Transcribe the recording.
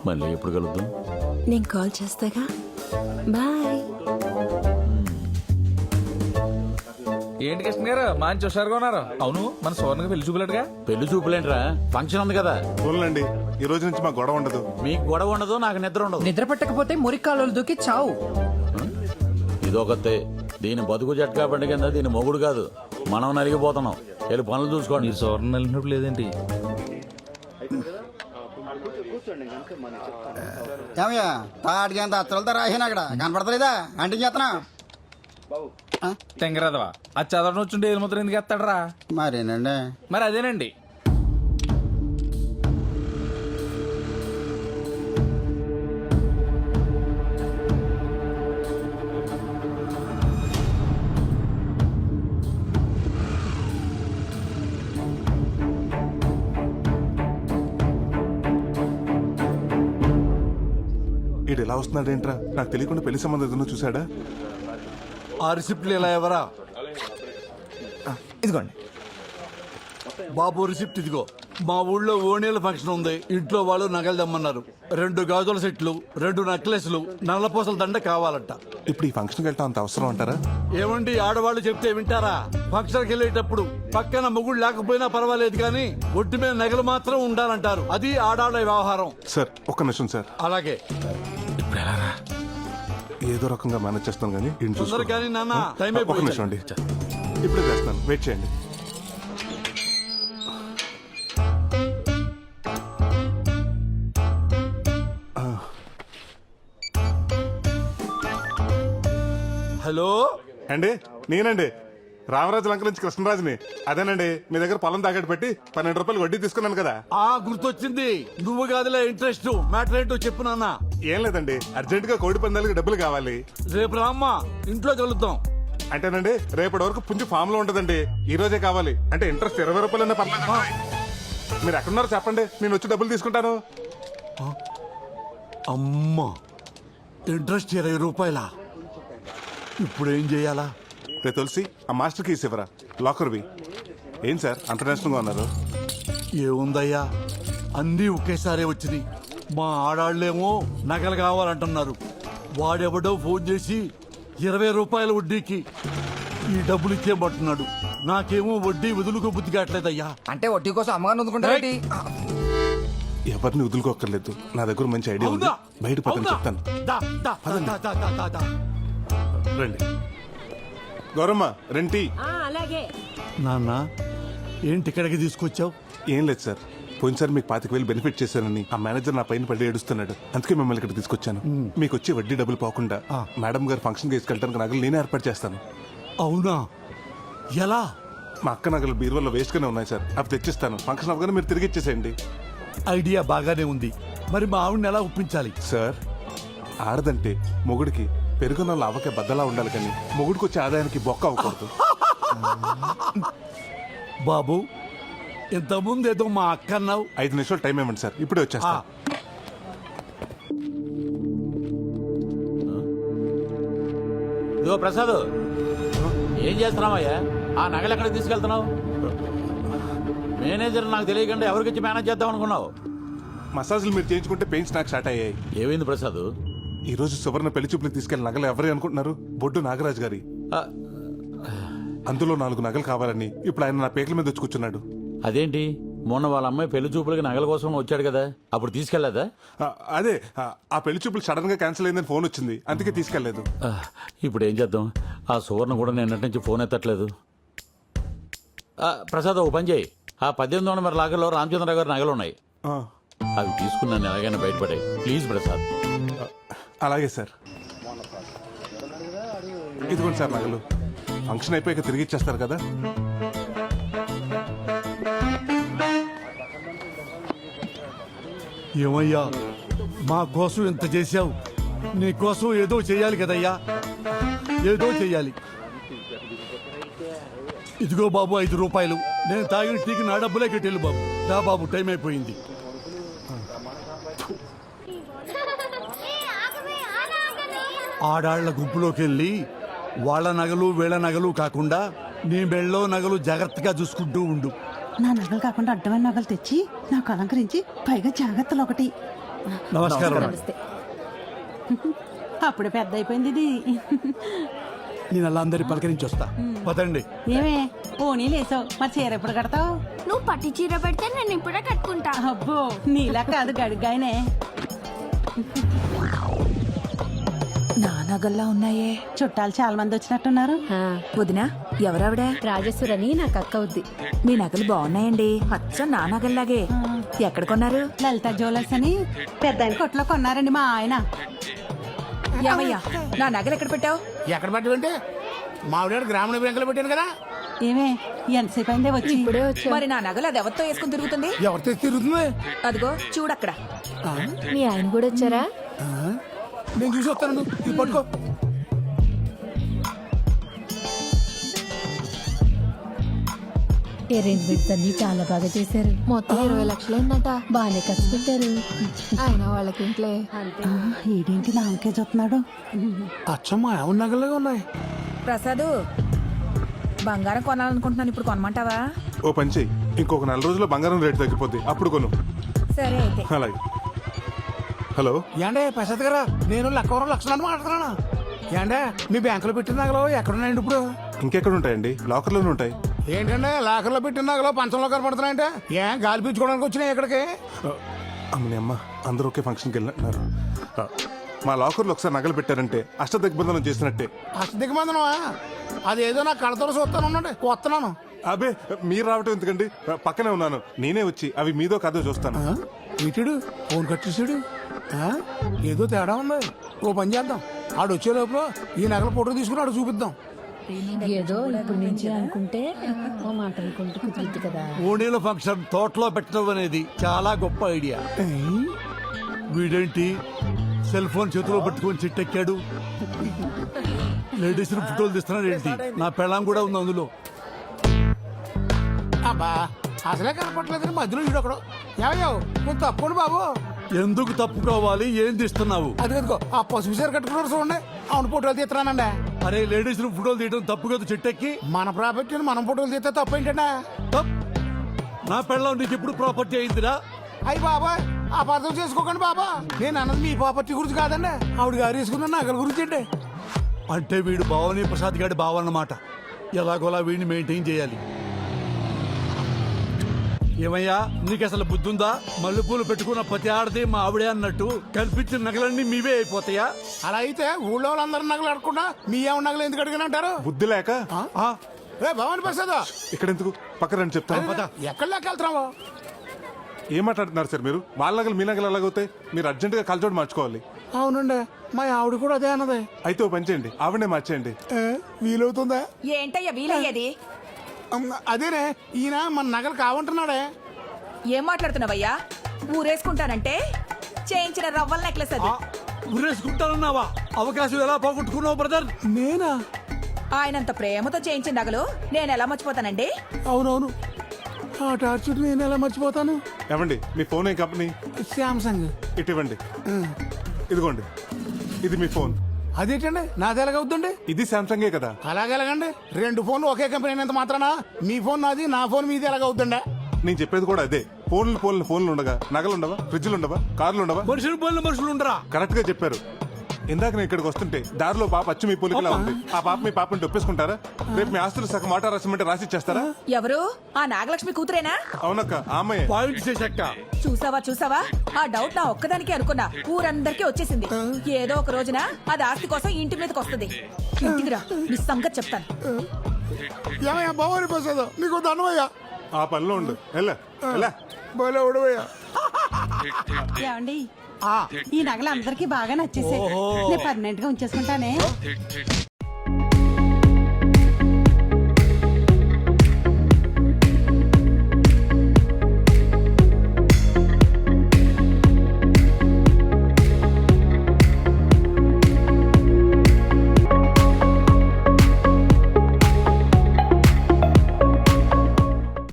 మళ్ళీ ఎప్పుడు కలుద్దాం? నేను కాల్ చేస్తాగా. బాయ్. ఏంటి కృష్ణ గారు మంచి హుషారుగా ఉన్నారు. అవును మన సువర్ణకి పెళ్లి చూపులేడుగా. పెళ్లి చూపులేంట్రా, ఫంక్షన్ ఉంది కదా. చూడండి, ఈ రోజు నుంచి మాకు గొడవ ఉండదు. మీకు గొడవ ఉండదు, నాకు నిద్ర ఉండదు. నిద్ర పట్టకపోతే మురికాలు దూకి చావు. ఇదొకతే. దీని బతుకు జట్కా బండి కింద దీని మొగుడు కాదు, మనం నలిగిపోతున్నాం. వెళ్ళి పనులు చూసుకోండి. మీరు సువర్ణ వెళ్ళినప్పుడు లేదేంటి? ఏమయ్యా తాడికి అత్తలతో రాసిన అక్కడ కనపడతలేదా? అంటే చేతనా తెంగరదవా అది చదవడం వచ్చుంటే ఏది ముద్ర ఎందుకు ఎత్తాడరా? మరేనండి. మరి అదేనండి. ఈడు ఎలా వస్తున్నాడు ఏంట్రా? నాకు తెలియకుండా పెళ్లి సంబంధం ఏదైనా చూసాడా? ఆ రిసిప్ట్లు ఇలా ఎవరా? ఇదిగోండి బాబు రిసిప్ట్ ఇదిగో. మా ఊళ్ళో ఓణీల ఫంక్షన్ ఉంది. ఇంట్లో వాళ్ళు నగలు తెమ్మన్నారు. 2 గాజుల సెట్లు, 2 నెక్లెస్లు, నల్లపూసల దండ కావాలంట. ఇప్పుడు ఈ ఫంక్షన్కి వెళ్ళటం అంత అవసరం అంటారా? ఏమండి, ఆడవాళ్ళు చెప్తే వింటారా? ఫంక్షన్కి వెళ్ళేటప్పుడు పక్కన మొగుడు లేకపోయినా పర్వాలేదు కానీ ఒట్టి మీద నగలు మాత్రం ఉండాలంటారు. అది ఆడాళ్ళ వ్యవహారం. సార్ ఒక్క నిమిషం సార్. అలాగే ఏదో రకంగా మేనేజ్ చేస్తాను కానీ ఈయన చూసుకో. తొందర కానీ నాన్న, టైం ఒక్క అయిపోయింది. నిమిషం అండి, ఇప్పుడే చేస్తాను, వెయిట్ చేయండి. హలో అండి, నేనండి రామరాజు లంక నుంచి కృష్ణరాజుని. అదేనండి, మీ దగ్గర పొలం తాకట్టు పెట్టి 12 రూపాయలు వడ్డీ తీసుకున్నాను కదా. గుర్తొచ్చింది. నువ్వు కాదులే ఇంట్రెస్ట్. మ్యాటర్ ఏంటో చెప్పు నాన్న. ఏం లేదండి, అర్జెంట్ గా కోడి పందాలకి డబ్బులు కావాలి. రేపు రామ్మా, ఇంట్లో కలుద్దాం. అంటేనండి రేపటి వరకు పుంజు ఫామ్ లో ఉంటదండి. ఈ రోజే కావాలి. అంటే ఇంట్రెస్ట్ 20 రూపాయలన్నా పర్లేదు. మీరు ఎక్కడున్నారో చెప్పండి, నేను వచ్చి డబ్బులు తీసుకుంటాను. అమ్మా, ఇంట్రెస్ట్ 20 రూపాయలా? ఇప్పుడు ఏం చెయ్యాలా? రే తులసి, ఆ మాస్టర్ కీస్ ఇవ్వరా, లాకర్వి. ఏం సార్ అంత టెన్షన్ గా ఉన్నారు? ఏముందయ్యా, అన్నీ ఒకేసారి వచ్చినాయి. మా ఆడాళ్ళేమో నగలు కావాలంటున్నారు. వాడెవడో ఫోన్ చేసి 20 రూపాయల వడ్డీకి ఈ డబ్బులు ఇచ్చేయమంటున్నాడు. నాకేమో వడ్డీ వదులుకో బుద్ధి కావట్లేదయ్యా. అంటే వడ్డీ కోసం అమ్మగారిని వదులుకుంటారేంటి? ఎవరిని వదులుకోక్కర్లేదు, నా దగ్గర మంచి ఐడియా ఉంది. బయట పక్కన చెప్తాను. దా, దా, దా, దా, దా, దా, దా. రండి. గౌరమ్మ రెంటి. అలాగే. నాన్న, ఏంటి ఇక్కడికి తీసుకొచ్చావు? ఏం లేదు సార్, పోయినసారి మీకు 25,000 బెనిఫిట్ చేశానని ఆ మేనేజర్ నా పైన పడి ఏడుస్తున్నాడు. అందుకే మిమ్మల్ని ఇక్కడ తీసుకొచ్చాను. మీకు వచ్చి వడ్డీ డబ్బులు పోకుండా మేడం గారు ఫంక్షన్ తీసుకెళ్ళడానికి నగలు నేనే ఏర్పాటు చేస్తాను. అవునా? ఎలా? మా అక్క నగలు బీరువాలో వేస్ట్ గానే ఉన్నాయి సార్, అవి తెచ్చిస్తాను. ఫంక్షన్ అవగానే మీరు తిరిగి ఇచ్చేసేయండి. ఐడియా బాగానే ఉంది. మరి మా ఆవిడని ఎలా ఒప్పించాలి? సార్, ఆడదంటే మొగుడికి పెరుగున్న లావకే బద్దలా ఉండాలి కానీ మొగుడికి వచ్చే ఆదాయానికి బొక్క అవ్వకూడదు. బాబు, ఇంతకుముందు ఏదో మా అక్క అన్నావు. 5 నిమిషాలు టైం ఇవ్వండి సార్, ఇప్పుడే వచ్చేస్తా. ఇదిగో ప్రసాద్, ఏం చేస్తున్నావయ్యా? ఆ నగలు ఎక్కడికి తీసుకెళ్తున్నావు? మేనేజర్ నాకు తెలియకుండా ఎవరికిచ్చి మేనేజ్ చేద్దాం అనుకున్నావు? మసాజ్లు మీరు చేయించుకుంటే పెయిన్స్ నాకు స్టార్ట్ అయ్యాయి. ఏమైంది ప్రసాద్? ఈ రోజు సువర్ణ పెళ్లి చూపులకు తీసుకెళ్లి నగలు ఎవరే అనుకుంటున్నారు? బొడ్డు నాగరాజు గారి. అందులో 4 నగలు కావాలని ఇప్పుడు ఆయన నా పేకల మీద వచ్చి కూర్చున్నాడు. అదేంటి, మొన్న వాళ్ళ అమ్మాయి పెళ్లి చూపులకి నగల కోసం వచ్చాడు కదా, అప్పుడు తీసుకెళ్లేదా? అదే, ఆ పెళ్లి చూపులు సడన్ గా క్యాన్సిల్ అయిందని ఫోన్ వచ్చింది, అందుకే తీసుకెళ్లేదు. ఇప్పుడు ఏం చేద్దాం? ఆ సువర్ణ కూడా నిన్నటి నుంచి ఫోన్ ఎత్తట్లేదు. ప్రసాద్, ఓ పని చేయి. ఆ 18వ నెంబర్ లాగర్లో రామచంద్రరావు గారి నగలు ఉన్నాయి. అవి తీసుకున్నాను, ఎలాగైనా బయటపడే ప్లీజ్ ప్రసాద్. అలాగే సార్. ఇదిగోండి సార్ నగలు. ఫంక్షన్ అయిపోయాక తిరిగి ఇచ్చేస్తారు కదా. ఏమయ్యా, మా కోసం ఎంత చేశావు? నీ కోసం ఏదో చెయ్యాలి కదయ్యా, ఏదో చెయ్యాలి. ఇదిగో బాబు 5 రూపాయలు. నేను తాగిన టీకి నా డబ్బులే కట్టేళ్ళు బాబు. దా బాబు, టైం అయిపోయింది. ఆడాళ్ల గుంపులోకి వెళ్ళి వాళ్ళ నగలు వీళ్ళ నగలు కాకుండా నీ మెళ్ళో నగలు జాగ్రత్తగా చూసుకుంటూ ఉండు. నా నగలు కాకుండా అడ్డమైన నగలు తెచ్చి నాకు అలంకరించి పైగా జాగ్రత్తలు ఒకటి. నమస్కారం. నమస్తే. అప్పుడే పెద్ద అయిపోయింది ఇది. నేను అలా అందరి పలకరించి వస్తా. పదండి. ఏమే పోనీ లేసావు, మరి చీర ఎప్పుడు కడతావు? నువ్వు పట్టి చీర పెడితే నేను ఇప్పుడే కట్టుకుంటా. అబ్బో నీలా కాదు గడుగ్గాయనే. నా నగల్లా ఉన్నాయే. చుట్టాలు చాలా మంది వచ్చినట్టున్నారు. వదినా ఎవరావిడ? రాజేశ్వరని నాకు అక్క అవుద్ది. మీ నగలు బాగున్నాయండి, అచ్చం నా నగల్లాగే. ఎక్కడ కొన్నారు? లలిత జ్యువెలర్స్ అని పెద్ద కొట్లో కొన్నారండి మా ఆయన. ఏమయ్యా నా నగలు ఎక్కడ పెట్టావు? ఎక్కడ పెట్టమంటే మావిడాడు గ్రామీణ బ్యాంకులో పెట్టాను కదా. ఏమే ఎంతసేపు అయిందే వచ్చి? ఇప్పుడే వచ్చా. మరి నా నగలు అది ఎవరితో వేసుకుని తిరుగుతుంది? ఎవరితో తిరుగుతుంది? అదిగో చూడక్కడ. మీ ఆయన కూడా వచ్చారా? నేను చూసి వస్తాను, ఇది పట్టుకో. అరేంజ్మెంట్స్ అన్ని చాలా బాగా చేశారు. మొత్తం 20 లక్షలు అయిందట. బాగానే ఖర్చు పెట్టారు. ఆయన వాళ్ళకి ఇంట్లో ఈడేంటి నాకే చూస్తున్నాడు. అచ్చమ్మా ఏమన్నా నగలుగా ఉన్నాయి. ప్రసాదు బంగారం కొనాలనుకుంటున్నాను, ఇప్పుడు కొనమంటావా? ఓ పని చెయ్యి, ఇంకొక 4 రోజుల్లో బంగారం రేటు తగ్గిపోద్ది, అప్పుడు కొను. సరే అయితే. అలాగే. హలో, ఏండే ప్రసాద్ గారా, నేను లక్కవరం లక్షణాన్ని మాట్లాడుతున్నాను. ఏండే మీ బ్యాంకులో పెట్టిన నగలు ఎక్కడున్నాయండి ఇప్పుడు? ఇంకెక్కడ ఉంటాయండి? లాకర్లోనే ఉంటాయి. ఏంటంటే లాకర్లో పెట్టిన నగలు పంచంలో కనపడుతున్నాయంటే ఏం గాలి పీల్చుకోవడానికి వచ్చినాయి ఇక్కడికి? అమ్మని అమ్మ, అందరూ ఒకే ఫంక్షన్కి వెళ్ళినట్టున్నారు. మా లాకర్లో ఒకసారి నగలు పెట్టారంటే అష్టదిగ్బంధనం చేసినట్టే. దిగమందనమా? అదేదో నాకు కడతలు చూస్తాను, ఉండండి వస్తున్నాను. అబే మీరు రావటం ఎందుకండి, పక్కనే ఉన్నాను. నేనే వచ్చి అవి మీదో కదో చూస్తాను. ఇటుడు ఫోన్ కట్టేసాడు. ఏదో తేడా ఉంది. ఓ పని చేద్దాం, ఆడు వచ్చే లోపల ఈ నగల ఫోటో తీసుకుని ఆడు చూపిద్దాం. ఏదో ఇప్పుడు నుంచి అనుకుంటే ఓ మాట అనుకుంటే కుదురుద్ది కదా. ఓణీల ఫంక్షన్ తోటలో పెట్టడం అనేది చాలా గొప్ప ఐడియా. వీడేంటి సెల్ ఫోన్ చేతిలో పట్టుకొని చిట్టెక్కాడు? లేడీస్ ఫోటోలు తీస్తున్నాడు ఏంటి? నా పెళ్ళాం కూడా ఉంది అందులో. అబ్బా అసలే కనపడలేదు, మధ్యలో ఈడొకడు. ఏమయ్యో నువ్వు తప్పండి బాబు. ఎందుకు తప్పుకోవాలి? ఏం తీస్తున్నావు? అదిగో ఆ పసుపు చీర కట్టుకున్నారు చూడండి, అవును ఫోటోలు తీస్తున్నానండి. అరే లేడీస్ ఫోటోలు తీయడం తప్పు కదా చిట్టెక్కి. మన ప్రాపర్టీని మనం ఫోటోలు తీస్తే తప్పు ఏంటంటే? తప్. నా పెళ్ళాం నీకు ఎప్పుడు ప్రాపర్టీ అయిందిరా? అయ్యి బాబా అపార్థం చేసుకోకండి బాబా, నేను అన్నది మీ ప్రాపర్టీ గురించి కాదండి, ఆవిడ గారు వేసుకున్న నగల గురించి అండి. అంటే వీడు భావని ప్రసాద్ గారి భావ అన్నమాట. ఎలాగోలా వీడిని మెయింటైన్ చేయాలి. ఏమయ్యా నీకు అసలు బుద్ధుందా? మల్లెపూలు పెట్టుకున్న ప్రతి ఆడది మా ఆవిడే అన్నట్టు కల్పించిన నగలన్నీ మీవే అయిపోతాయా? అలా అయితే ఊళ్ళో వాళ్ళందరూ నగలు అడగకుండా మీ ఏమన్నా నగలు ఎందుకు అడిగిన అంటారు? బుద్ధి లేక. రే భవాని ప్రసాద్, ఇక్కడ ఎందుకు, పక్క రండి చెప్తాను. ఎక్కడ లేక వెళ్తున్నావు? ఏం మాట్లాడుతున్నారు సార్ మీరు? వాళ్ళ నగలు మీ నగలు ఎలాగవుతాయి? మీరు అర్జెంటుగా కలచోడు మార్చుకోవాలి. అవునండి, మా ఆవిడ కూడా అదే అన్నది. అయితే ఓ పని చేయండి, ఆవిడనే మార్చేయండి. వీలవుతుందా? ఏంటయ్యా వీలయ్యేది? అదేనే, ఈయన మన నగలు కావంటున్నాడే. ఏం మాట్లాడుతున్నావయ్యా? ఊరేసుకుంటానంటే చేయించిన రవ్వల నెక్లెస్ అది. ఊరేసుకుంటానన్నావా? అవకాశం ఎలా పోగొట్టుకున్నావు బ్రదర్? నేనా? ఆయనంత ప్రేమతో చేయించిన నగలు నేను ఎలా మర్చిపోతానండి? అవునవును, ఆ టార్చర్ నేను ఎలా మర్చిపోతాను? ఏమండి మీ ఫోన్ ఏ కంపెనీ? శాంసంగ్. ఇటు ఇవ్వండి. ఇదిగోండి, ఇది మీ ఫోన్. అదేంటండి నాది ఎలాగవుతుందండి? ఇది శాంసంగే కదా. అలాగెలాగండి? 2 ఫోన్లు ఒకే కంపెనీ అయినంత మాత్రానా మీ ఫోన్ నాది, నా ఫోన్ మీది ఎలాగవుతుందా? నేను చెప్పేది కూడా అదే. ఫోన్లు ఉండగా నగలు ఉండవా? ఫ్రిడ్జ్లు ఉండవా? కార్లు ఉండవా? మనుషులు ఉండరా? కరెక్ట్ గా చెప్పారు. ఇందాక నేను ఇక్కడికి వస్తుంటే దారిలో పాప అచ్చు మీ పోలికలా ఉంది. ఆ పాప మీ పాపని ఒప్పేసుకుంటారా? రేపు మీ ఆస్తులు సగం మాట రాసిమంటే రాసి ఇచ్చేస్తారా? ఎవరు? ఆ నాగలక్ష్మి కూతురేనా? అవునక్క, ఆ అమ్మాయి. పాయింట్ చేశాక చూసావా? ఆ డౌట్ నా ఒక్కదానికి అనుకున్నా, ఊరందరికీ వచ్చేసింది. ఏదో ఒక రోజున అది ఆస్తి కోసం ఇంటి మీదకి వస్తుంది. ఇంటికి రా, నీ సంగతి చెప్తాను. ఏమయ్యా భవాని ప్రసాద్, నీకు దండమయ్యా. ఆ పనిలో ఉండు. ఎలా భలే ఉడవయ్యా. ఏమండి ఈ నగలు అందరికీ బాగా నచ్చేసాయి. నేను పర్మనెంట్ గా ఉంచేసుకుంటానే.